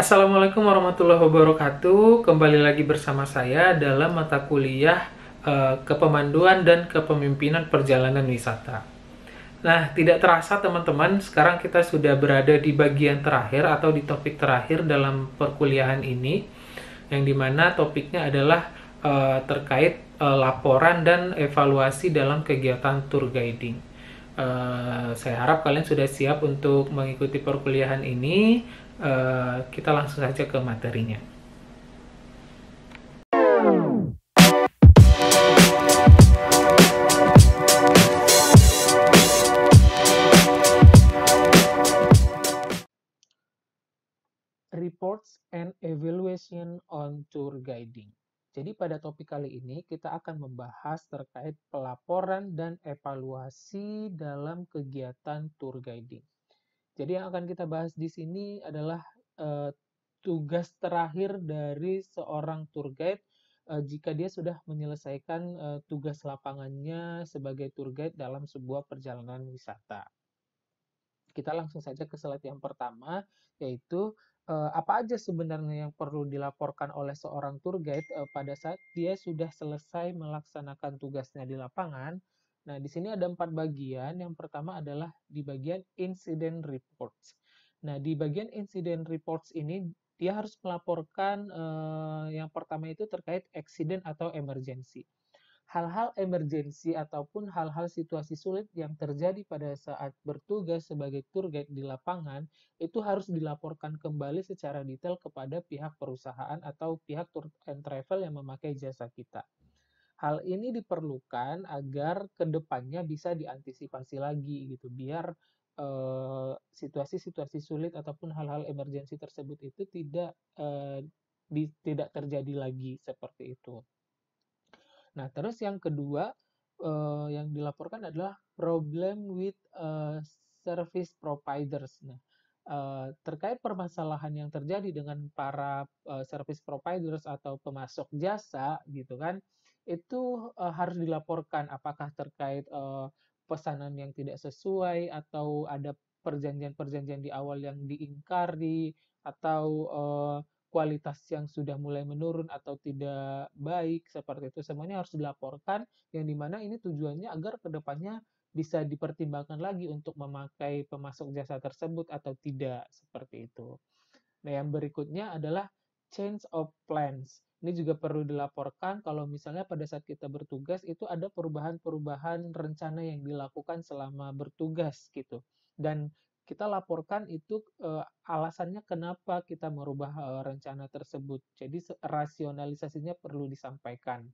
Assalamualaikum warahmatullahi wabarakatuh. Kembali lagi bersama saya dalam mata kuliah Kepemanduan dan Kepemimpinan Perjalanan Wisata. Nah, tidak terasa teman-teman, sekarang kita sudah berada di bagian terakhir atau di topik terakhir dalam perkuliahan ini, yang dimana topiknya adalah terkait laporan dan evaluasi dalam kegiatan tour guiding. Saya harap kalian sudah siap untuk mengikuti perkuliahan ini. Kita langsung saja ke materinya. Reports and Evaluation on Tour Guiding. Jadi pada topik kali ini kita akan membahas terkait pelaporan dan evaluasi dalam kegiatan tour guiding. Jadi yang akan kita bahas di sini adalah eh, tugas terakhir dari seorang tour guide jika dia sudah menyelesaikan tugas lapangannya sebagai tour guide dalam sebuah perjalanan wisata. Kita langsung saja ke slide yang pertama, yaitu apa aja sebenarnya yang perlu dilaporkan oleh seorang tour guide pada saat dia sudah selesai melaksanakan tugasnya di lapangan. Nah, di sini ada 4 bagian. Yang pertama adalah di bagian incident reports. Nah, di bagian incident reports ini dia harus melaporkan yang pertama itu terkait accident atau emergency. Hal-hal emergensi ataupun hal-hal situasi sulit yang terjadi pada saat bertugas sebagai tour guide di lapangan itu harus dilaporkan kembali secara detail kepada pihak perusahaan atau pihak tour and travel yang memakai jasa kita. Hal ini diperlukan agar kedepannya bisa diantisipasi lagi gitu, biar situasi-situasi sulit ataupun hal-hal emergensi tersebut itu tidak terjadi lagi seperti itu. Nah, terus yang kedua yang dilaporkan adalah problem with service providers. Nah, terkait permasalahan yang terjadi dengan para service providers atau pemasok jasa gitu kan, itu harus dilaporkan apakah terkait pesanan yang tidak sesuai atau ada perjanjian-perjanjian di awal yang diingkari atau kualitas yang sudah mulai menurun atau tidak baik seperti itu, semuanya harus dilaporkan, yang dimana ini tujuannya agar kedepannya bisa dipertimbangkan lagi untuk memakai pemasok jasa tersebut atau tidak seperti itu. Nah, yang berikutnya adalah change of plans. Ini juga perlu dilaporkan kalau misalnya pada saat kita bertugas itu ada perubahan-perubahan rencana yang dilakukan selama bertugas gitu. Dan kita laporkan itu alasannya kenapa kita merubah rencana tersebut. Jadi rasionalisasinya perlu disampaikan.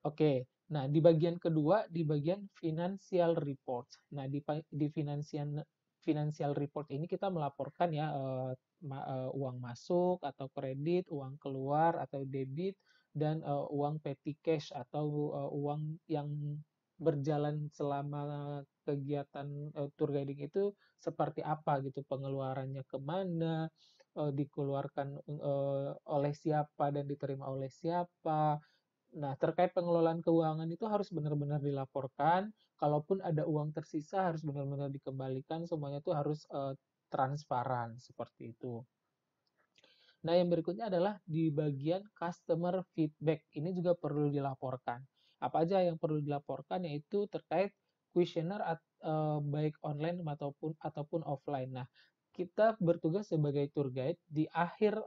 Oke, nah di bagian kedua, di bagian financial report. Nah di financial report ini kita melaporkan ya uang masuk atau kredit, uang keluar atau debit, dan uang petty cash atau uang yang berjalan selama kegiatan tour guiding itu seperti apa gitu, pengeluarannya kemana, dikeluarkan oleh siapa dan diterima oleh siapa. Nah, terkait pengelolaan keuangan itu harus benar-benar dilaporkan. Kalaupun ada uang tersisa harus benar-benar dikembalikan. Semuanya itu harus transparan seperti itu. Nah, yang berikutnya adalah di bagian customer feedback. Ini juga perlu dilaporkan. Apa aja yang perlu dilaporkan yaitu terkait kuesioner baik online ataupun offline. Nah, kita bertugas sebagai tour guide di akhir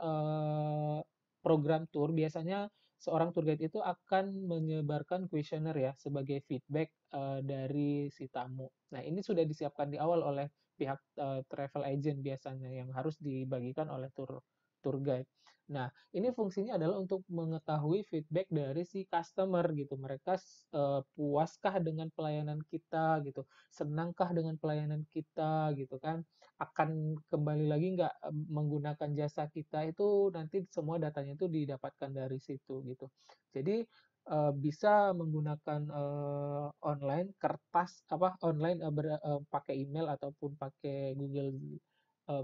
program tour biasanya seorang tour guide itu akan menyebarkan kuesioner ya sebagai feedback dari si tamu. Nah, ini sudah disiapkan di awal oleh pihak travel agent biasanya yang harus dibagikan oleh tour guide. Nah, ini fungsinya adalah untuk mengetahui feedback dari si customer gitu. Mereka puaskah dengan pelayanan kita gitu, senangkah dengan pelayanan kita gitu kan, akan kembali lagi nggak menggunakan jasa kita, itu nanti semua datanya itu didapatkan dari situ gitu. Jadi bisa menggunakan online kertas apa online pakai email ataupun pakai Google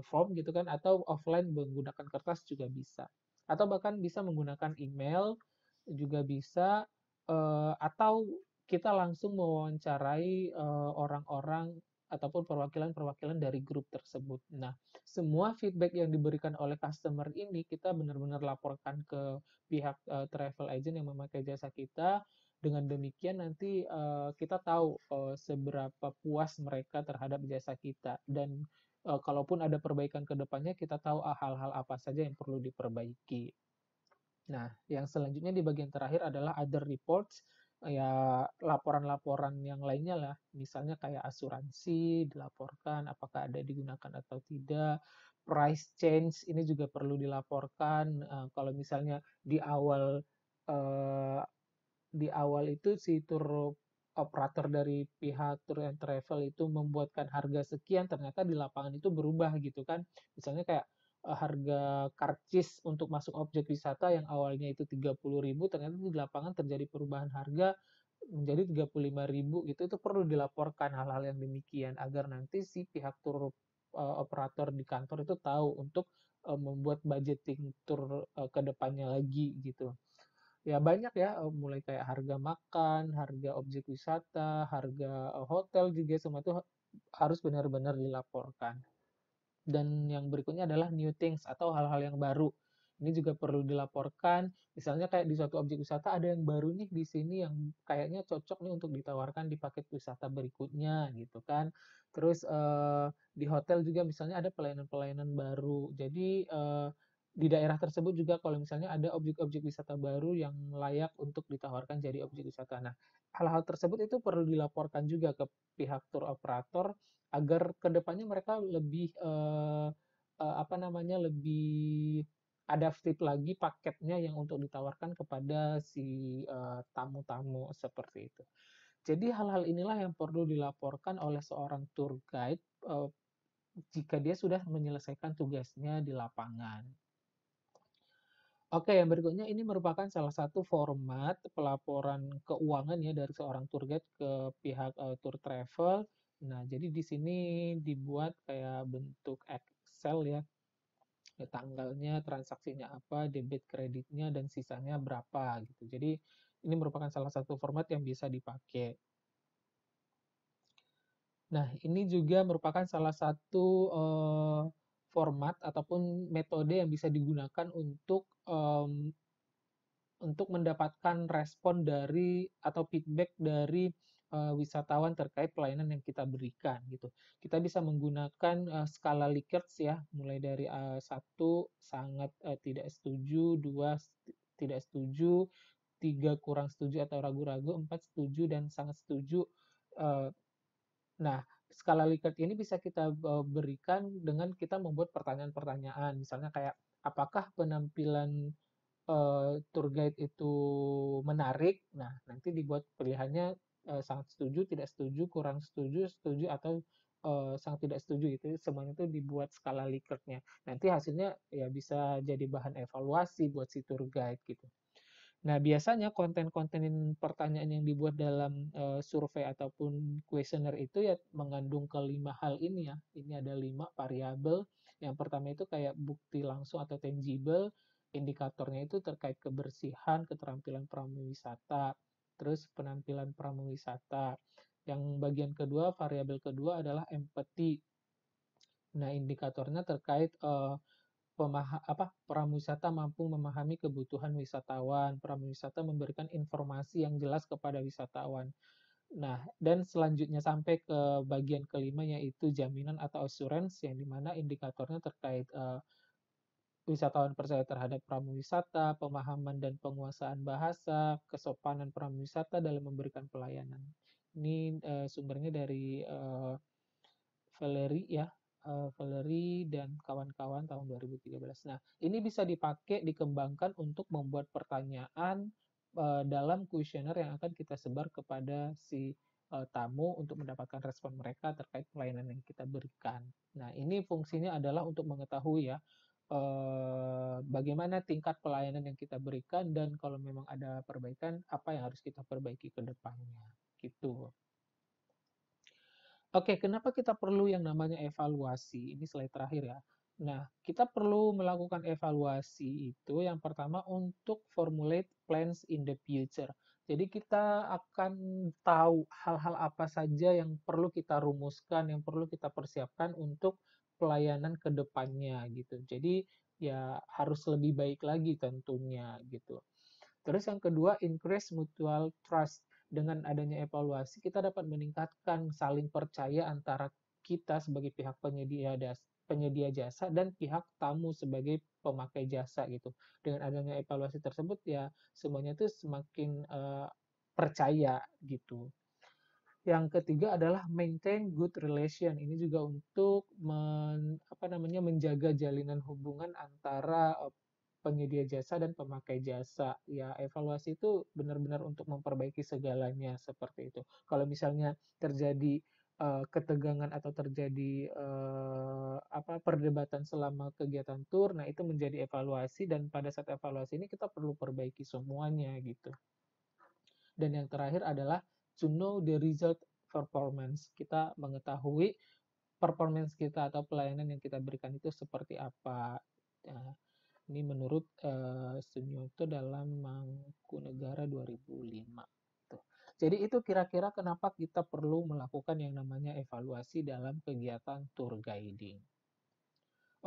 form gitu kan, atau offline menggunakan kertas juga bisa, atau bahkan bisa menggunakan email juga bisa, atau kita langsung mewawancarai orang-orang ataupun perwakilan-perwakilan dari grup tersebut. Nah, semua feedback yang diberikan oleh customer ini kita benar-benar laporkan ke pihak travel agent yang memakai jasa kita. Dengan demikian nanti kita tahu seberapa puas mereka terhadap jasa kita, dan kalaupun ada perbaikan ke depannya kita tahu hal-hal apa saja yang perlu diperbaiki. Nah, yang selanjutnya di bagian terakhir adalah other reports, ya laporan-laporan yang lainnya lah, misalnya kayak asuransi dilaporkan apakah ada digunakan atau tidak, price change ini juga perlu dilaporkan. Kalau misalnya di awal eh, itu si tour operator dari pihak tour and travel itu membuatkan harga sekian, ternyata di lapangan itu berubah gitu kan. Misalnya kayak harga karcis untuk masuk objek wisata yang awalnya itu 30.000, ternyata di lapangan terjadi perubahan harga menjadi 35.000 gitu. Itu perlu dilaporkan hal-hal yang demikian agar nanti si pihak tour operator di kantor itu tahu untuk membuat budgeting tour ke depannya lagi gitu. Ya banyak ya, mulai kayak harga makan, harga objek wisata, harga hotel juga semua itu harus benar-benar dilaporkan. Dan yang berikutnya adalah new things atau hal-hal yang baru. Ini juga perlu dilaporkan. Misalnya kayak di suatu objek wisata ada yang baru nih di sini yang kayaknya cocok nih untuk ditawarkan di paket wisata berikutnya gitu kan. Terus di hotel juga misalnya ada pelayanan-pelayanan baru. Jadi di daerah tersebut juga kalau misalnya ada objek-objek wisata baru yang layak untuk ditawarkan jadi objek wisata. Nah, hal-hal tersebut itu perlu dilaporkan juga ke pihak tour operator agar kedepannya mereka lebih apa namanya, lebih adaptif lagi paketnya yang untuk ditawarkan kepada si tamu-tamu seperti itu. Jadi hal-hal inilah yang perlu dilaporkan oleh seorang tour guide jika dia sudah menyelesaikan tugasnya di lapangan. Oke, yang berikutnya ini merupakan salah satu format pelaporan keuangan ya dari seorang tour guide ke pihak tour travel. Nah, jadi di sini dibuat kayak bentuk Excel ya, tanggalnya, transaksinya apa, debit kreditnya, dan sisanya berapa gitu. Jadi ini merupakan salah satu format yang bisa dipakai. Nah, ini juga merupakan salah satu format ataupun metode yang bisa digunakan untuk mendapatkan respon dari atau feedback dari wisatawan terkait pelayanan yang kita berikan gitu. Kita bisa menggunakan skala Likert ya, mulai dari 1 sangat tidak setuju, 2 tidak setuju, 3 kurang setuju atau ragu-ragu, 4 setuju dan sangat setuju. Eh, Nah, skala Likert ini bisa kita berikan dengan kita membuat pertanyaan-pertanyaan, misalnya kayak apakah penampilan tour guide itu menarik. Nah, nanti dibuat pilihannya sangat setuju, tidak setuju, kurang setuju, setuju, atau sangat tidak setuju gitu. Semuanya itu dibuat skala Likert-nya. Nanti hasilnya ya bisa jadi bahan evaluasi buat si tour guide gitu. Nah, biasanya konten-konten pertanyaan yang dibuat dalam survei ataupun kuesioner itu ya mengandung kelima hal ini ya. Ini ada 5 variabel. Yang pertama itu kayak bukti langsung atau tangible. Indikatornya itu terkait kebersihan, keterampilan pramuwisata, terus penampilan pramuwisata. Yang bagian kedua, variabel kedua adalah empati. Nah, indikatornya terkait pramuwisata mampu memahami kebutuhan wisatawan, pramuwisata memberikan informasi yang jelas kepada wisatawan. Nah, dan selanjutnya sampai ke bagian kelima yaitu jaminan atau assurance yang dimana indikatornya terkait wisatawan percaya terhadap pramuwisata, pemahaman dan penguasaan bahasa, kesopanan pramuwisata dalam memberikan pelayanan. Ini sumbernya dari Valerie ya, Valerie dan kawan-kawan tahun 2013. Nah, ini bisa dipakai, dikembangkan untuk membuat pertanyaan dalam kuesioner yang akan kita sebar kepada si tamu untuk mendapatkan respon mereka terkait pelayanan yang kita berikan. Nah, ini fungsinya adalah untuk mengetahui ya bagaimana tingkat pelayanan yang kita berikan dan kalau memang ada perbaikan apa yang harus kita perbaiki ke depannya. Gitu. Oke, kenapa kita perlu yang namanya evaluasi? Ini slide terakhir ya. Nah, kita perlu melakukan evaluasi itu yang pertama untuk formulate plans in the future. Jadi kita akan tahu hal-hal apa saja yang perlu kita rumuskan, yang perlu kita persiapkan untuk pelayanan ke depannya gitu. Jadi ya harus lebih baik lagi tentunya gitu. Terus yang kedua, increase mutual trust. Dengan adanya evaluasi, kita dapat meningkatkan saling percaya antara kita sebagai pihak penyedia jasa dan pihak tamu sebagai pemakai jasa gitu. Dengan adanya evaluasi tersebut ya semuanya itu semakin percaya gitu. Yang ketiga adalah maintain good relation. Ini juga untuk menjaga jalinan hubungan antara penyedia jasa dan pemakai jasa. Ya, evaluasi itu benar-benar untuk memperbaiki segalanya seperti itu. Kalau misalnya terjadi ketegangan atau terjadi perdebatan selama kegiatan tur, nah itu menjadi evaluasi dan pada saat evaluasi ini kita perlu perbaiki semuanya gitu. Dan yang terakhir adalah to know the result performance. Kita mengetahui performance kita atau pelayanan yang kita berikan itu seperti apa. Nah, ini menurut Sunyoto dalam Mangkunegara 2005. Tuh. Jadi itu kira-kira kenapa kita perlu melakukan yang namanya evaluasi dalam kegiatan tour guiding.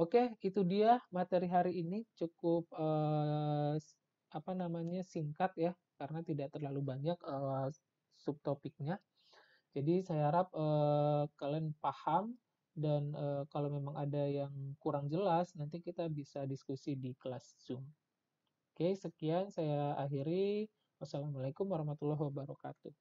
Oke, itu dia materi hari ini cukup singkat ya karena tidak terlalu banyak subtopiknya. Jadi saya harap kalian paham dan kalau memang ada yang kurang jelas nanti kita bisa diskusi di kelas Zoom. Oke, sekian saya akhiri. Wassalamualaikum warahmatullahi wabarakatuh.